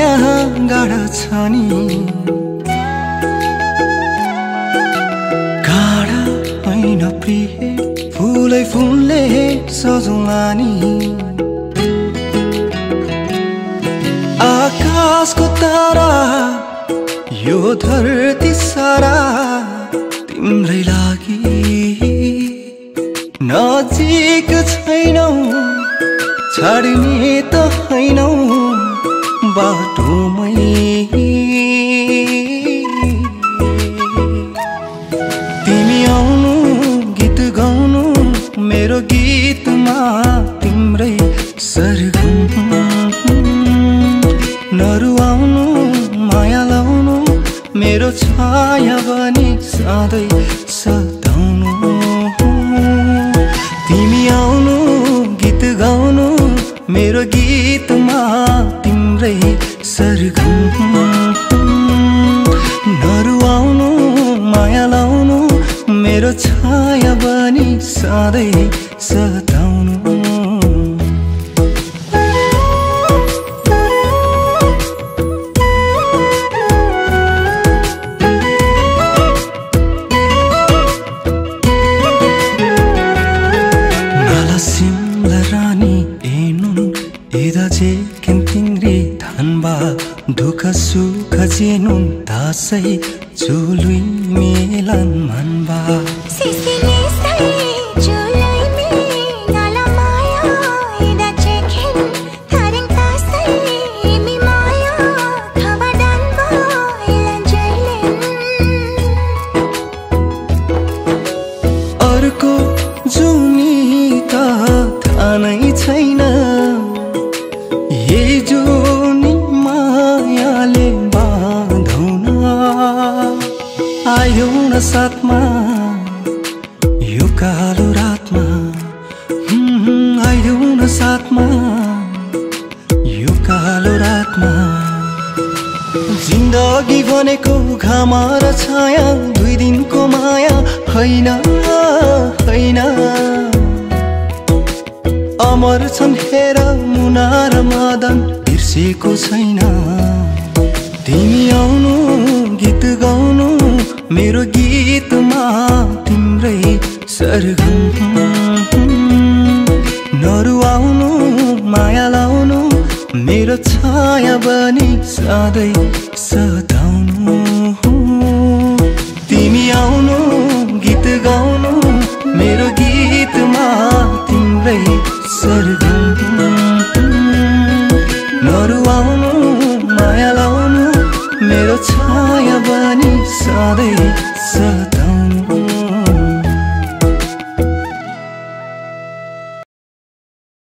माया गाढा छ नि गाढा हैन प्रिय फुलै फुलले सजौँला नि आकाशको तारा यो धरती सारा तिम्रै लागि नजिक छैनौ छाड्ने त हैनौ बाटोमै तिमी आउनु गीत गाउनु मेरो गीतमा तिम्रै सरगम नरुवाउनु माया लाउनु मेरो छाया बनी सधैँ सताउनु तिमी आउनु गीत गाउनु मेरो गीतमा तिम्रै सरगम नरुवाउनु माया लाउनु मेरो छाया बनी सधैँ सताउनु दुःख सुख जेनुन दासै चुलुई मेलन मनबा सिसिले सै चुलुई मे नाला माया इदा चेखिन थारिङ तासै मी माया खबदान बोइला जैलेन अर्को जुनी त थाहा नै छैन यही जुनी मायाले बाँधौन आयौ न साथमा यो कालो रातमा आयौ न साथमा यो कालो रातमा जिन्दगी भनेको घाम र छाया दुई दिनको माया हैन हैन अमर छन् हेर मुना र मदन बिर्सेको छैन तिमी आउनु गीत गाउनु मेरो गीतमा तिम्रै सरगम नरुवाउनु माया लाउनु मेरो छाया बनी सधैँ सताउनु तिमी आउनु गीत गाउनु मेरो गीतमा तिम्रै सरगम